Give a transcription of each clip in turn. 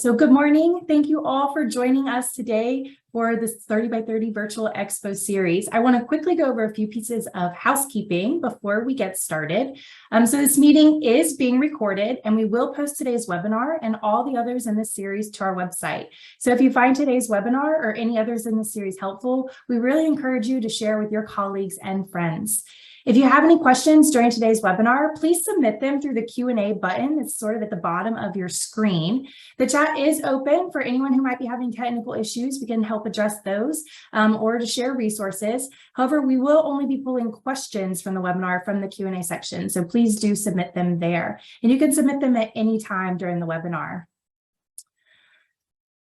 So good morning. Thank you all for joining us today for this 30 by 30 virtual expo series. I want to quickly go over a few pieces of housekeeping before we get started. So this meeting is being recorded and we will post today's webinar and all the others in this series to our website. So if you find today's webinar or any others in the series helpful, we really encourage you to share with your colleagues and friends. If you have any questions during today's webinar, please submit them through the Q&A button. It's sort of at the bottom of your screen. The chat is open for anyone who might be having technical issues. We can help address those or to share resources. However, we will only be pulling questions from the webinar from the Q&A section. So please do submit them there. And you can submit them at any time during the webinar.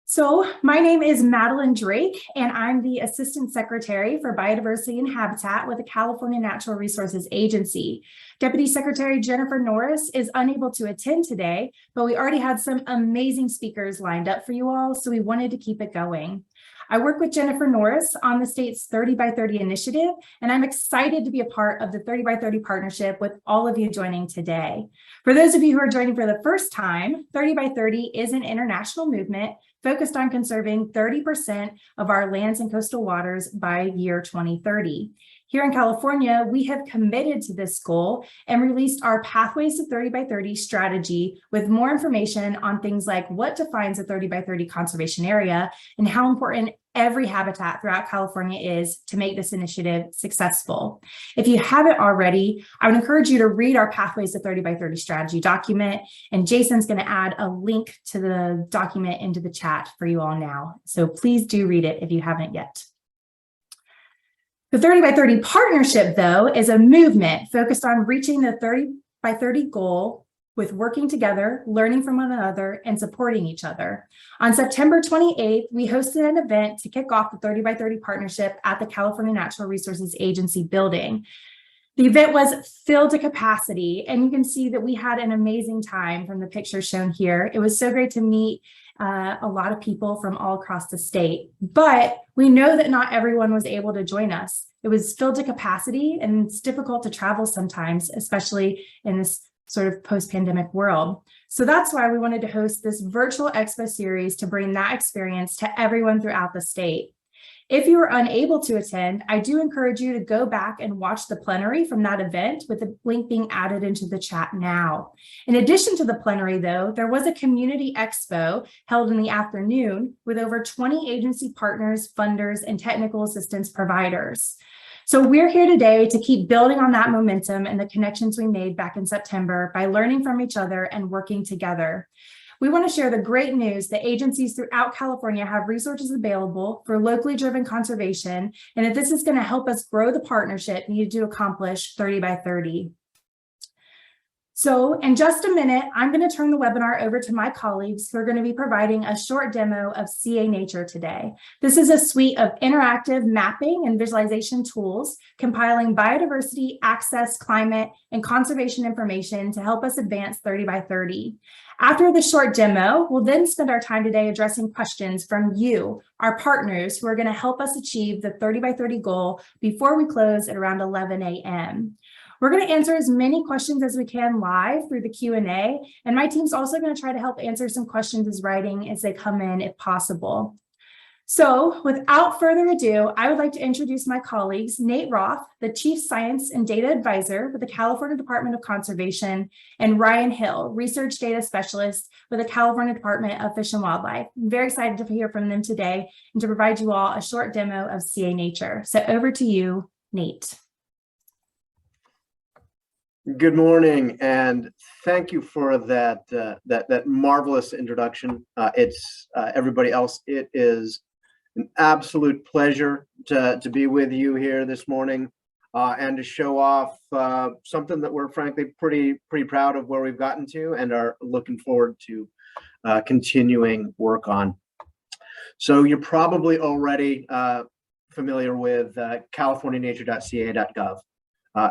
So my name is Madeline Drake, and I'm the Assistant Secretary for Biodiversity and Habitat with the California Natural Resources Agency. Deputy Secretary Jennifer Norris is unable to attend today, but we already had some amazing speakers lined up for you all, so we wanted to keep it going. I work with Jennifer Norris on the state's 30 by 30 initiative, and I'm excited to be a part of the 30 by 30 partnership with all of you joining today. For those of you who are joining for the first time, 30 by 30 is an international movement focused on conserving 30% of our lands and coastal waters by year 2030. Here in California, we have committed to this goal and released our Pathways to 30 by 30 strategy with more information on things like what defines a 30 by 30 conservation area and how important every habitat throughout California is to make this initiative successful. If you haven't already, I would encourage you to read our Pathways to 30 by 30 strategy document, and Jason's going to add a link to the document into the chat for you all now. So please do read it if you haven't yet. The 30 by 30 partnership, though, is a movement focused on reaching the 30 by 30 goal with working together, learning from one another, and supporting each other. On September 28th, we hosted an event to kick off the 30 by 30 partnership at the California Natural Resources Agency building. The event was filled to capacity, and you can see that we had an amazing time from the pictures shown here. It was so great to meet a lot of people from all across the state, but we know that not everyone was able to join us. It was filled to capacity, and it's difficult to travel sometimes, especially in this sort of post-pandemic world. So that's why we wanted to host this virtual expo series to bring that experience to everyone throughout the state. If you were unable to attend, I do encourage you to go back and watch the plenary from that event with the link being added into the chat now. In addition to the plenary, though, there was a community expo held in the afternoon with over 20 agency partners, funders, and technical assistance providers. So we're here today to keep building on that momentum and the connections we made back in September by learning from each other and working together. We want to share the great news that agencies throughout California have resources available for locally driven conservation, and that this is going to help us grow the partnership needed to accomplish 30 by 30. So in just a minute, I'm going to turn the webinar over to my colleagues who are going to be providing a short demo of CA Nature today. This is a suite of interactive mapping and visualization tools compiling biodiversity, access, climate, and conservation information to help us advance 30 by 30. After the short demo, we'll then spend our time today addressing questions from you, our partners, who are going to help us achieve the 30 by 30 goal before we close at around 11 a.m. We're going to answer as many questions as we can live through the Q&A, and my team's also going to try to help answer some questions as writing as they come in if possible. So without further ado, I would like to introduce my colleagues, Nate Roth, the Chief Science and Data Advisor with the California Department of Conservation, and Ryan Hill, Research Data Specialist with the California Department of Fish and Wildlife. I'm very excited to hear from them today and to provide you all a short demo of CA Nature. So over to you, Nate. Good morning, and thank you for that that marvelous introduction. It's everybody else. It is an absolute pleasure to be with you here this morning and to show off something that we're frankly pretty proud of where we've gotten to and are looking forward to continuing work on. So you're probably already familiar with californianature.ca.gov.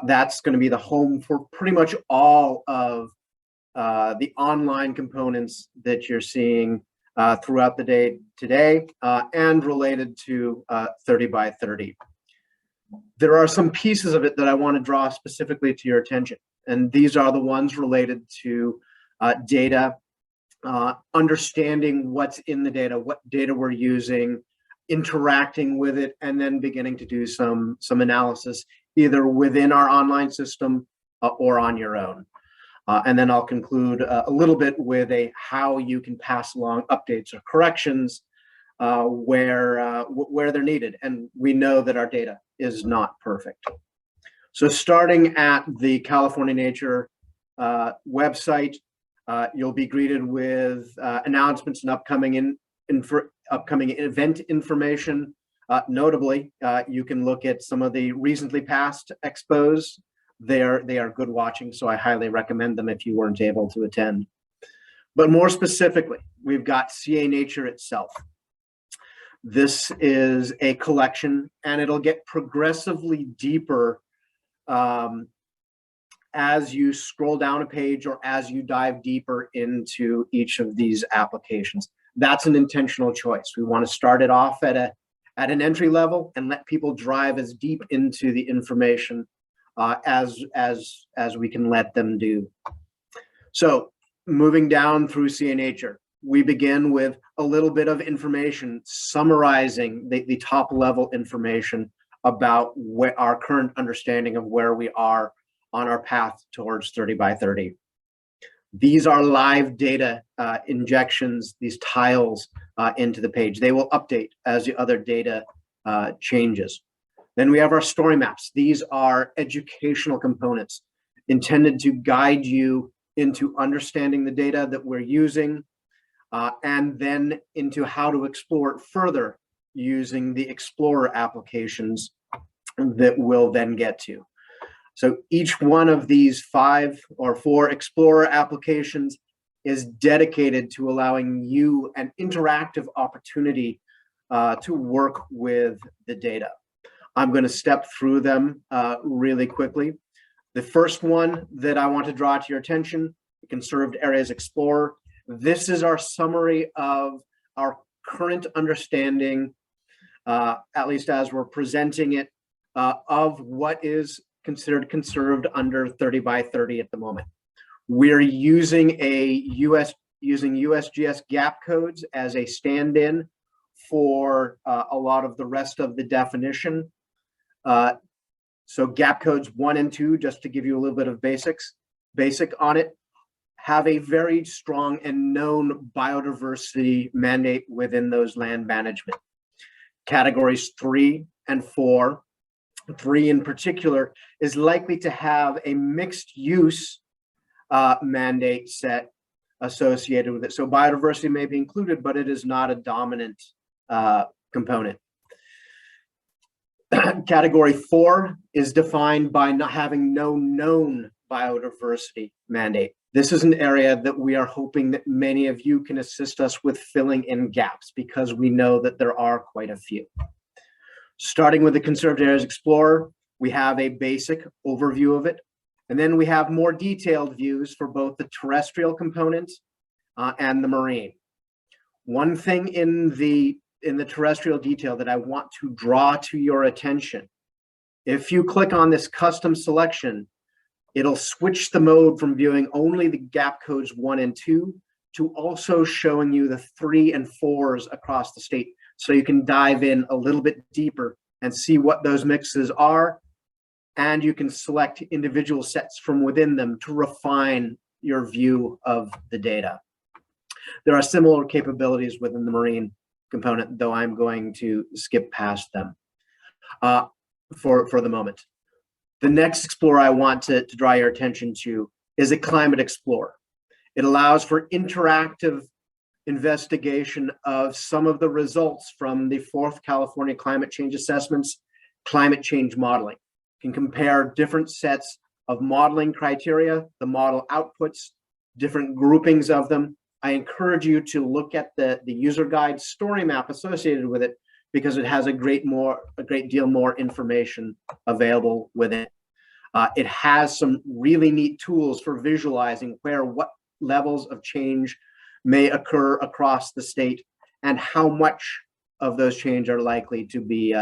That's going to be the home for pretty much all of the online components that you're seeing throughout the day today and related to 30 by 30. There are some pieces of it that I want to draw specifically to your attention, and these are the ones related to data understanding what's in the data, what data we're using, interacting with it, and then beginning to do some analysis either within our online system or on your own. And then I'll conclude a little bit with how you can pass along updates or corrections where they're needed. And we know that our data is not perfect. So starting at the California Nature website, you'll be greeted with announcements and upcoming event information. Notably, you can look at some of the recently passed expos. They are good watching, so I highly recommend them if you weren't able to attend. But more specifically, we've got CA Nature itself. This is a collection, and it'll get progressively deeper as you scroll down a page or as you dive deeper into each of these applications. That's an intentional choice. We want to start it off at an entry level and let people drive as deep into the information as we can let them do. So moving down through CA Nature, we begin with a little bit of information summarizing the top level information about our current understanding of where we are on our path towards 30 by 30. These are live data injections, these tiles into the page. They will update as the other data changes. Then we have our story maps. These are educational components intended to guide you into understanding the data that we're using, and then into how to explore it further using the Explorer applications that we'll then get to. So each one of these 5 or 4 Explorer applications is dedicated to allowing you an interactive opportunity to work with the data. I'm going to step through them really quickly. The first one that I want to draw to your attention, the Conserved Areas Explorer. This is our summary of our current understanding, at least as we're presenting it, of what is considered conserved under 30 by 30 at the moment. We're using USGS gap codes as a stand-in for a lot of the rest of the definition. So gap codes 1 and 2, just to give you a little bit of basic on it, have a very strong and known biodiversity mandate within those land management. Categories 3 and 4, 3 in particular, is likely to have a mixed use mandate set associated with it. So biodiversity may be included, but it is not a dominant component. Category 4 is defined by not having no known biodiversity mandate. This is an area that we are hoping that many of you can assist us with filling in gaps, because we know that there are quite a few. Starting with the Conserved Areas Explorer, we have a basic overview of it, and then we have more detailed views for both the terrestrial components and the marine. One thing in the terrestrial detail that I want to draw to your attention, if you click on this custom selection, it'll switch the mode from viewing only the gap codes 1 and 2 to also showing you the 3 and 4s across the state. So you can dive in a little bit deeper and see what those mixes are. And you can select individual sets from within them to refine your view of the data. There are similar capabilities within the marine component, though I'm going to skip past them for the moment. The next Explorer I want to draw your attention to is a Climate Explorer. It allows for interactive investigation of some of the results from the 4th California Climate Change Assessments, climate change modeling. You can compare different sets of modeling criteria, the model outputs, different groupings of them. I encourage you to look at the user guide story map associated with it, because it has a great deal more information available with it. It has some really neat tools for visualizing what levels of change may occur across the state and how much of those change are likely to be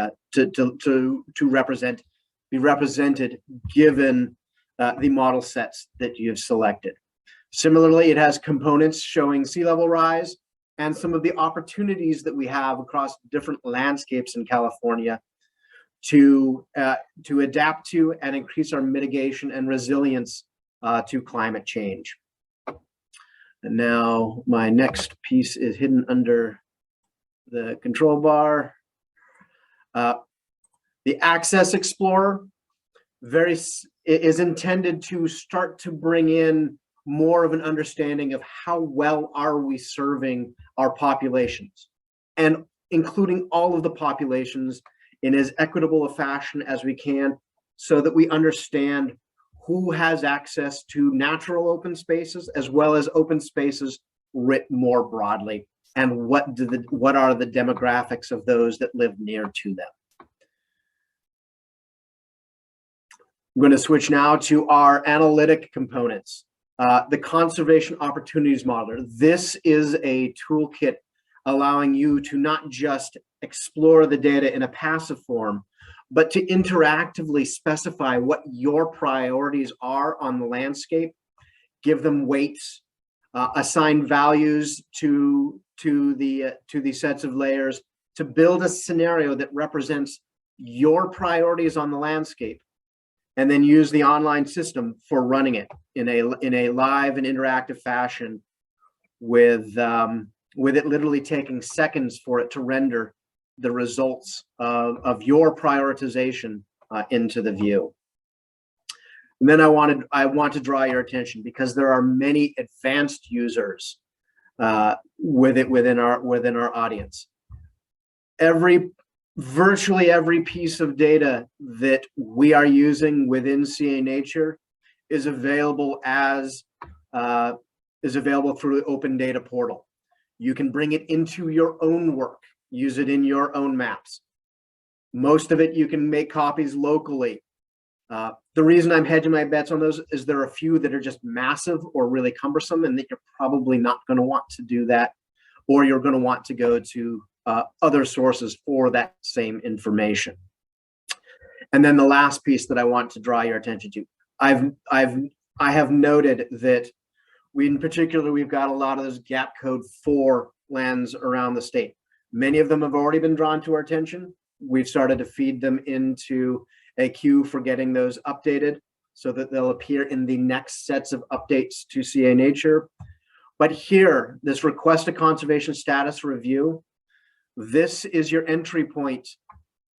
represented given the model sets that you've selected. Similarly, it has components showing sea level rise and some of the opportunities that we have across different landscapes in California to adapt to and increase our mitigation and resilience to climate change. And now my next piece is hidden under the control bar. The Access Explorer is intended to start to bring in more of an understanding of how well are we serving our populations, and including all of the populations in as equitable a fashion as we can, so that we understand who has access to natural open spaces as well as open spaces writ more broadly, and what are the demographics of those that live near to them. I'm going to switch now to our analytic components. The Conservation Opportunities Modeler. This is a toolkit allowing you to not just explore the data in a passive form, but to interactively specify what your priorities are on the landscape, give them weights, assign values to the sets of layers, to build a scenario that represents your priorities on the landscape, and then use the online system for running it in a live and interactive fashion, with it literally taking seconds for it to render the results of your prioritization into the view. And then I want to draw your attention, because there are many advanced users within our audience. Virtually every piece of data that we are using within CA Nature is available through the Open Data Portal. You can bring it into your own work, use it in your own maps. Most of it you can make copies locally. The reason I'm hedging my bets on those is there are a few that are just massive or really cumbersome, and that you're probably not going to want to do that, or you're going to want to go to other sources for that same information. And then the last piece that I want to draw your attention to, I have noted that we've got a lot of those gap code 4 lands around the state. Many of them have already been drawn to our attention. We've started to feed them into a queue for getting those updated, so that they'll appear in the next sets of updates to CA Nature. But here, this request a conservation status review, this is your entry point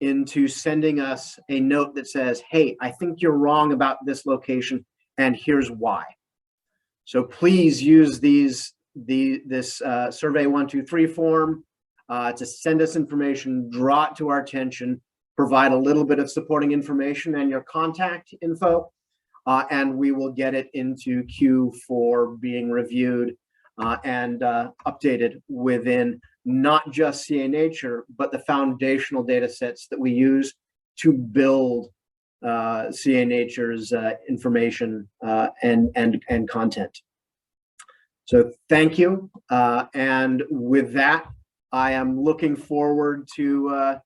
into sending us a note that says, hey, I think you're wrong about this location, and here's why. So please use this survey 123 form to send us information, draw it to our attention, provide a little bit of supporting information and your contact info, and we will get it into queue for being reviewed and updated within not just CA Nature, but the foundational data sets that we use to build CA Nature's information and content. So thank you. And with that, I am looking forward to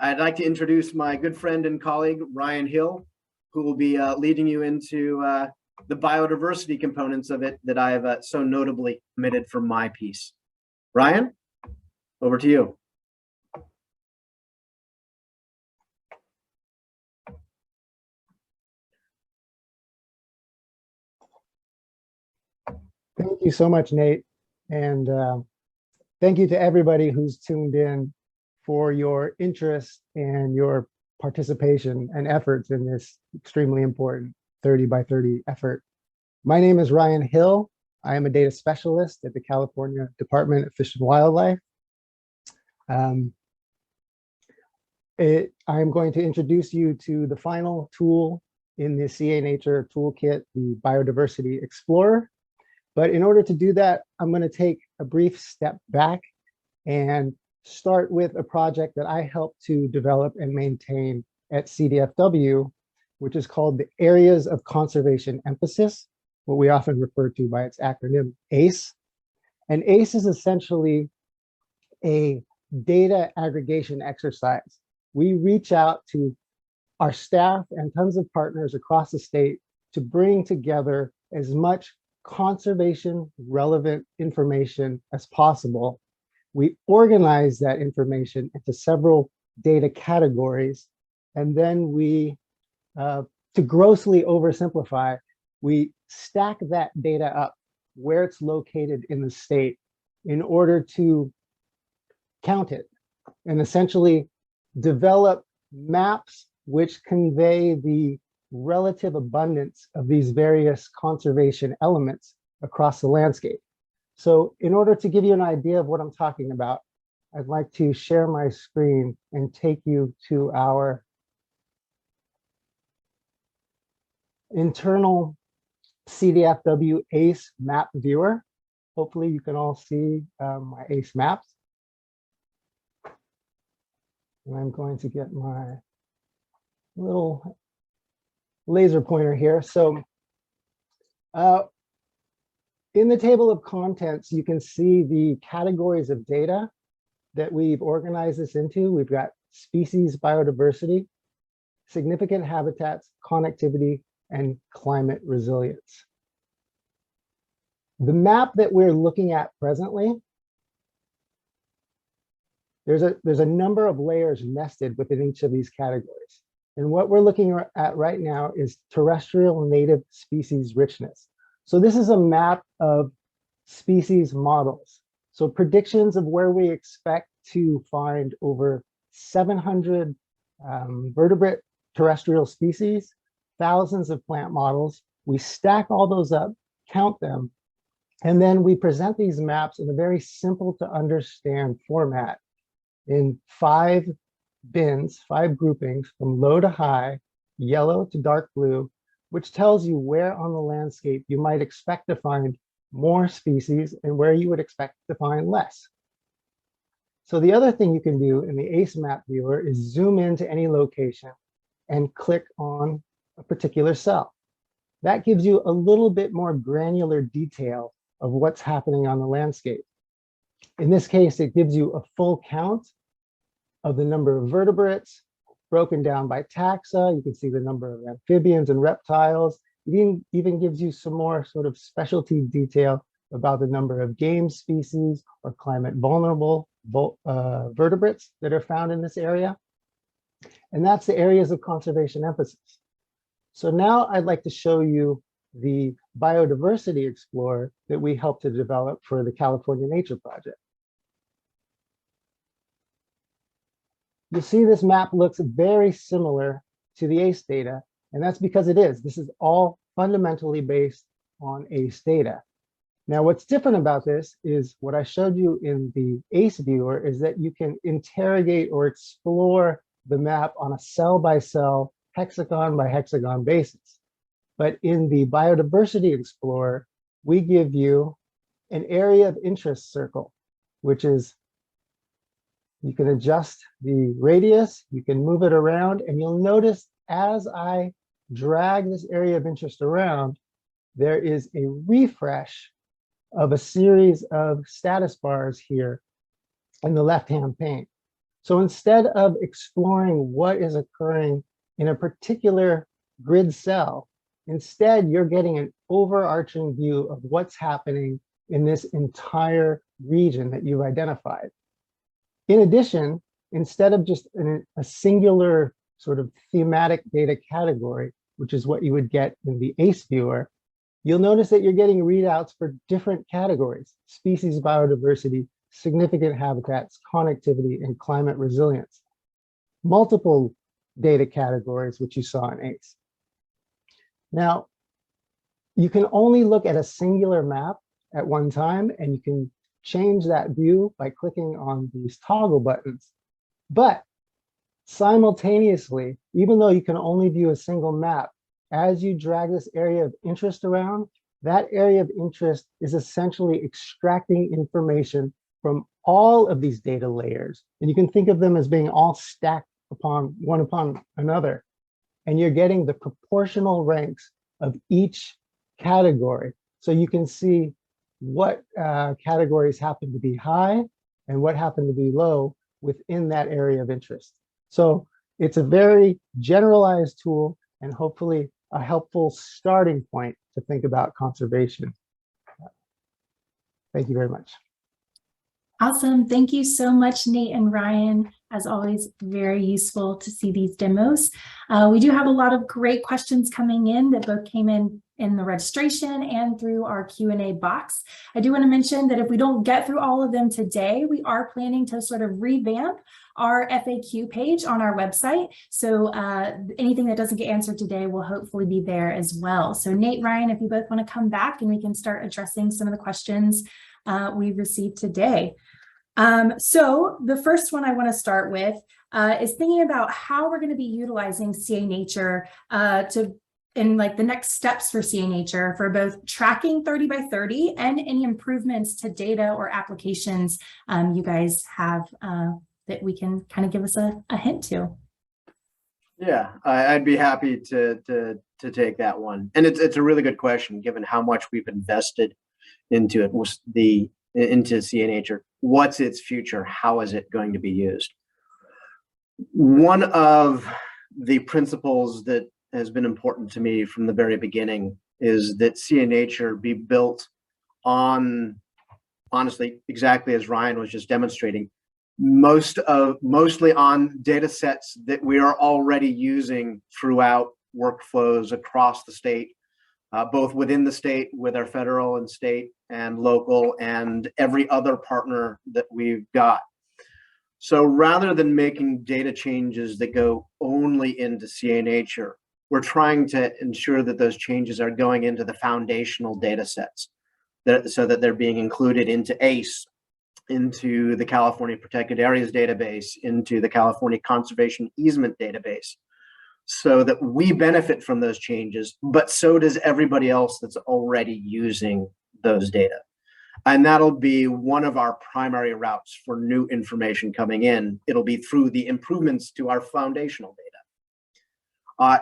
I'd like to introduce my good friend and colleague, Ryan Hill, who will be leading you into the biodiversity components of it that I have so notably omitted from my piece. Ryan, over to you. Thank you so much, Nate. And thank you to everybody who's tuned in for your interest and your participation and efforts in this extremely important 30 by 30 effort. My name is Ryan Hill. I am a data specialist at the California Department of Fish and Wildlife. I'm going to introduce you to the final tool in the CA Nature toolkit, the Biodiversity Explorer. But in order to do that, I'm going to take a brief step back and start with a project that I helped to develop and maintain at CDFW, which is called the Areas of Conservation Emphasis, what we often refer to by its acronym ACE. And ACE is essentially a data aggregation exercise. We reach out to our staff and tons of partners across the state to bring together as much conservation relevant information as possible. We organize that information into several data categories, and then we, to grossly oversimplify, we stack that data up where it's located in the state in order to count it and essentially develop maps which convey the relative abundance of these various conservation elements across the landscape. So in order to give you an idea of what I'm talking about, I'd like to share my screen and take you to our internal CDFW ACE map viewer. Hopefully you can all see my ACE maps. And I'm going to get my little laser pointer here. So in the table of contents, you can see the categories of data that we've organized this into. We've got species biodiversity, significant habitats, connectivity, and climate resilience. The map that we're looking at presently, there's a number of layers nested within each of these categories. And what we're looking at right now is terrestrial native species richness. So this is a map of species models. So predictions of where we expect to find over 700 vertebrate terrestrial species, thousands of plant models. We stack all those up, count them, and then we present these maps in a very simple to understand format in 5 bins, 5 groupings from low to high, yellow to dark blue, which tells you where on the landscape you might expect to find more species and where you would expect to find less. So the other thing you can do in the ACE map viewer is zoom into any location and click on a particular cell. That gives you a little bit more granular detail of what's happening on the landscape. In this case, it gives you a full count of the number of vertebrates broken down by taxa. You can see the number of amphibians and reptiles. It even gives you some more sort of specialty detail about the number of game species or climate vulnerable vertebrates that are found in this area. And that's the areas of conservation emphasis. So now I'd like to show you the Biodiversity Explorer that we helped to develop for the California Nature Project. You'll see this map looks very similar to the ACE data, and that's because it is. This is all fundamentally based on ACE data. Now, what's different about this is what I showed you in the ACE viewer is that you can interrogate or explore the map on a cell by cell, hexagon by hexagon basis. But in the Biodiversity Explorer, we give you an area of interest circle, which is you can adjust the radius, you can move it around, and you'll notice as I drag this area of interest around, there is a refresh of a series of status bars here in the left-hand pane. So instead of exploring what is occurring in a particular grid cell, instead you're getting an overarching view of what's happening in this entire region that you've identified. In addition, instead of just a singular sort of thematic data category, which is what you would get in the ACE viewer, you'll notice that you're getting readouts for different categories: species biodiversity, significant habitats, connectivity, and climate resilience. Multiple data categories, which you saw in ACE. Now, you can only look at a singular map at one time, and you can change that view by clicking on these toggle buttons. But simultaneously, even though you can only view a single map, as you drag this area of interest around, that area of interest is essentially extracting information from all of these data layers. And you can think of them as being all stacked upon another. And you're getting the proportional ranks of each category. So you can see what categories happen to be high and what happen to be low within that area of interest. So it's a very generalized tool and hopefully a helpful starting point to think about conservation Thank you very much. Awesome. Thank you so much, Nate and Ryan. As always, very useful to see these demos. We do have a lot of great questions coming in that both came in the registration and through our Q&A box. I do want to mention that if we don't get through all of them today, we are planning to sort of revamp our FAQ page on our website. So anything that doesn't get answered today will hopefully be there as well. So Nate, Ryan, if you both want to come back and we can start addressing some of the questions we've received today. So the first one I want to start with is thinking about how we're going to be utilizing CA Nature in like the next steps for CA Nature for both tracking 30 by 30 and any improvements to data or applications you guys have that we can kind of give us a hint to. Yeah, I'd be happy to take that one. And it's a really good question, given how much we've invested into it, into CA Nature. What's its future? How is it going to be used? One of the principles that has been important to me from the very beginning is that CA Nature be built on, honestly, exactly as Ryan was just demonstrating, mostly on data sets that we are already using throughout workflows across the state, both within the state with our federal and state and local and every other partner that we've got. So rather than making data changes that go only into CA Nature, we're trying to ensure that those changes are going into the foundational data sets so that they're being included into ACE, into the California Protected Areas database, into the California Conservation Easement database, so that we benefit from those changes, but so does everybody else that's already using those data. And that'll be one of our primary routes for new information coming in. It'll be through the improvements to our foundational data.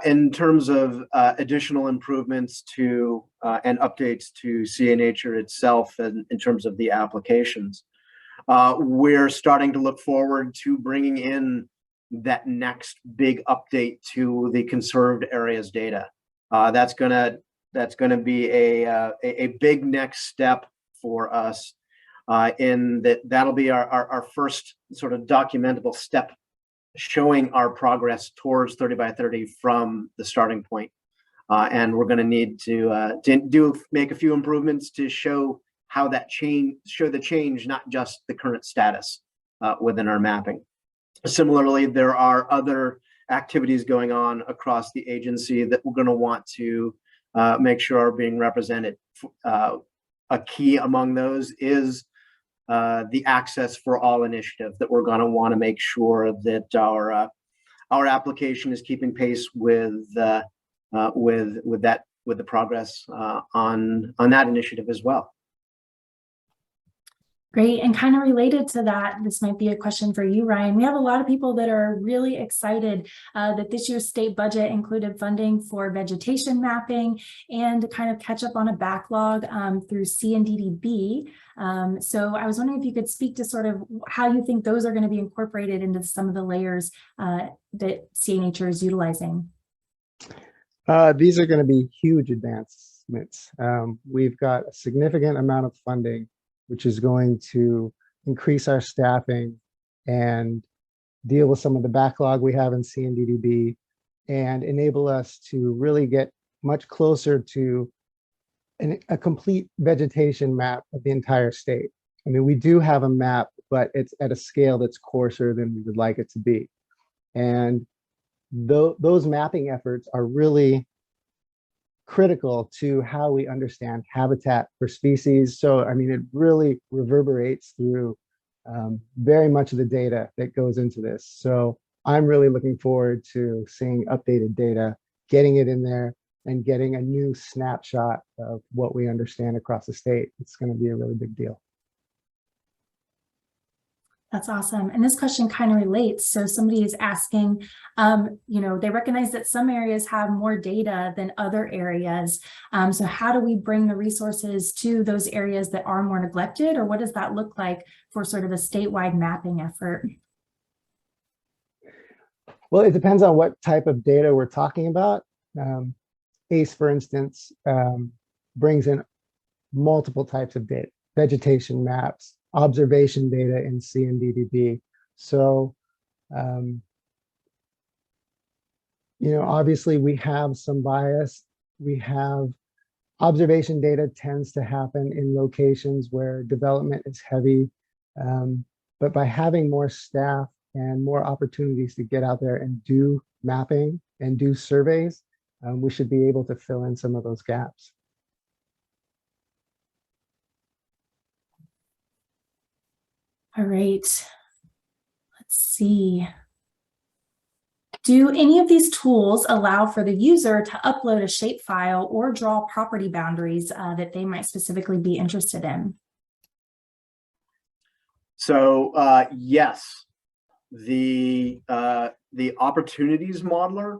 In terms of additional improvements to and updates to CA Nature itself, and in terms of the applications, we're starting to look forward to bringing in that next big update to the conserved areas data. That's gonna be a big next step for us, in that'll be our first sort of documentable step, showing our progress towards 30 by 30 from the starting point. And we're going to need to make a few improvements to show how that show the change, not just the current status within our mapping. Similarly, there are other activities going on across the agency that we're going to want to make sure are being represented. A key among those is the Access for All initiative that we're going to want to make sure that our application is keeping pace with the progress on that initiative as well. Great. And kind of related to that, this might be a question for you, Ryan. We have a lot of people that are really excited that this year's state budget included funding for vegetation mapping and to kind of catch up on a backlog through CNDDB. So I was wondering if you could speak to sort of how you think those are going to be incorporated into some of the layers that CA Nature is utilizing. These are going to be huge advancements. We've got a significant amount of funding which is going to increase our staffing and deal with some of the backlog we have in CNDDB and enable us to really get much closer to a complete vegetation map of the entire state. I mean, we do have a map, but it's at a scale that's coarser than we would like it to be. And those mapping efforts are really critical to how we understand habitat for species. So, I mean, it really reverberates through very much of the data that goes into this. So I'm really looking forward to seeing updated data, getting it in there and getting a new snapshot of what we understand across the state. It's going to be a really big deal. That's awesome. And this question kind of relates. So somebody is asking, they recognize that some areas have more data than other areas. So how do we bring the resources to those areas that are more neglected, or what does that look like for sort of a statewide mapping effort? Well, it depends on what type of data we're talking about. ACE, for instance, brings in multiple types of data. vegetation maps, observation data in CNDDB. So, obviously we have some bias. We have observation data tends to happen in locations where development is heavy. But by having more staff and more opportunities to get out there and do mapping and do surveys, we should be able to fill in some of those gaps. All right, let's see. Do any of these tools allow for the user to upload a shapefile or draw property boundaries that they might specifically be interested in? So yes, the opportunities modeler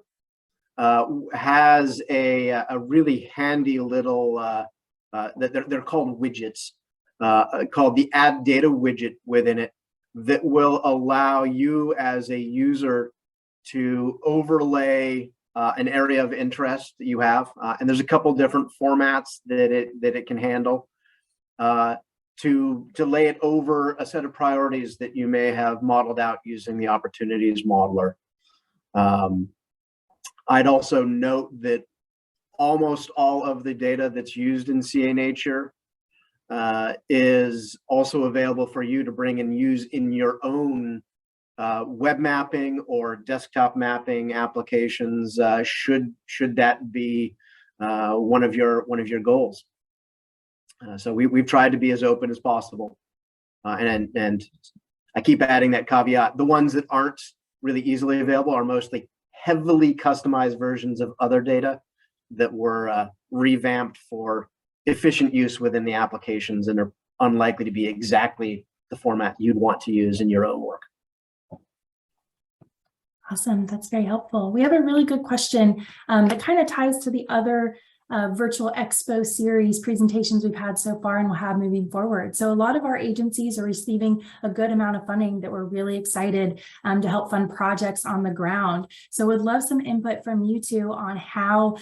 has a really handy little they're called widgets, called the add data widget within it, that will allow you as a user to overlay an area of interest that you have, and there's a couple different formats that it can handle, to lay it over a set of priorities that you may have modeled out using the opportunities modeler. I'd also note that almost all of the data that's used in CA Nature is also available for you to bring and use in your own web mapping or desktop mapping applications, should that be one of your goals. So we've tried to be as open as possible, and I keep adding that caveat. The ones that aren't really easily available are mostly heavily customized versions of other data that were revamped for efficient use within the applications and are unlikely to be exactly the format you'd want to use in your own work. Awesome, that's very helpful. We have a really good question that kind of ties to the other virtual Expo series presentations we've had so far and we'll have moving forward. So a lot of our agencies are receiving a good amount of funding that we're really excited to help fund projects on the ground. So we'd love some input from you two on how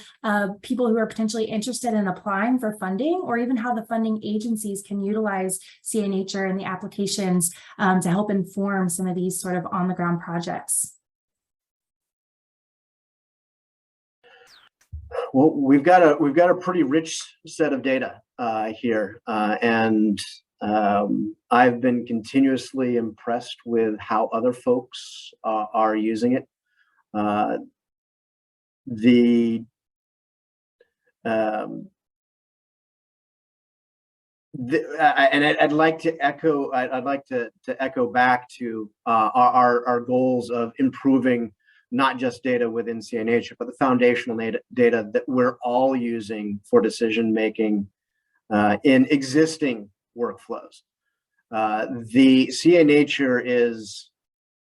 people who are potentially interested in applying for funding, or even how the funding agencies can utilize CA Nature and the applications to help inform some of these sort of on the ground projects. Well, we've got a pretty rich set of data here, and I've been continuously impressed with how other folks are using it. And I'd like to echo. I'd like to echo back to our goals of improving not just data within CA Nature, but the foundational data that we're all using for decision making in existing workflows. The CA Nature is,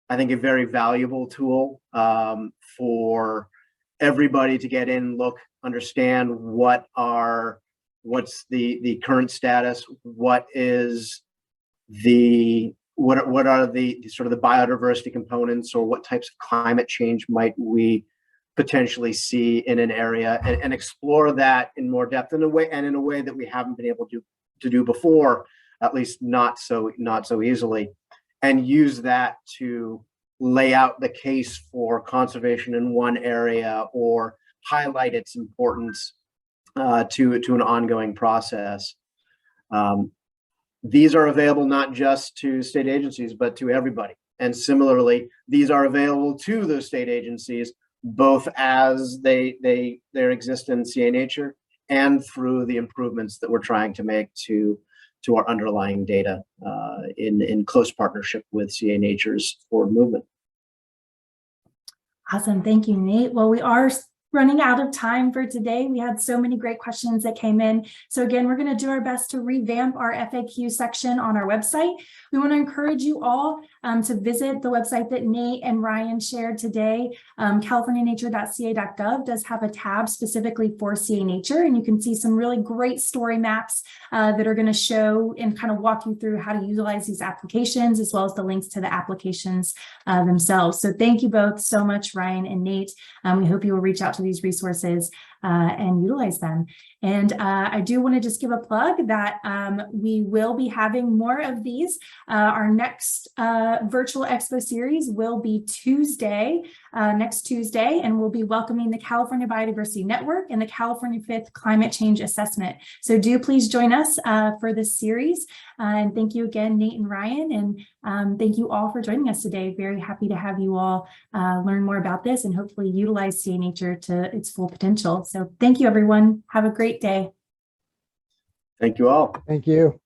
I think, a very valuable tool for everybody to get in, look, understand what's the current status, what are the sort of the biodiversity components, or what types of climate change might we potentially see in an area, and explore that in more depth in a way that we haven't been able to do before, at least not so easily, and use that to lay out the case for conservation in one area or highlight its importance to an ongoing process. These are available not just to state agencies, but to everybody. And similarly, these are available to those state agencies, both as they exist in CA Nature and through the improvements that we're trying to make to our underlying data in close partnership with CA Nature's forward movement. Awesome, thank you, Nate. Well, we are running out of time for today. We had so many great questions that came in. So again, we're going to do our best to revamp our FAQ section on our website. We want to encourage you all to visit the website that Nate and Ryan shared today. CaliforniaNature.ca.gov does have a tab specifically for CA Nature, and you can see some really great story maps that are going to show and kind of walk you through how to utilize these applications, as well as the links to the applications themselves. So thank you both so much, Ryan and Nate. We hope you will reach out to these resources and utilize them. And I do want to just give a plug that we will be having more of these. Our next virtual Expo series will be Tuesday, next Tuesday, and we'll be welcoming the California Biodiversity Network and the California 5th Climate Change Assessment. So do please join us for this series. And thank you again, Nate and Ryan, and thank you all for joining us today. Very happy to have you all learn more about this and hopefully utilize CA Nature to its full potential. So thank you, everyone. Have a great day. Thank you all. Thank you.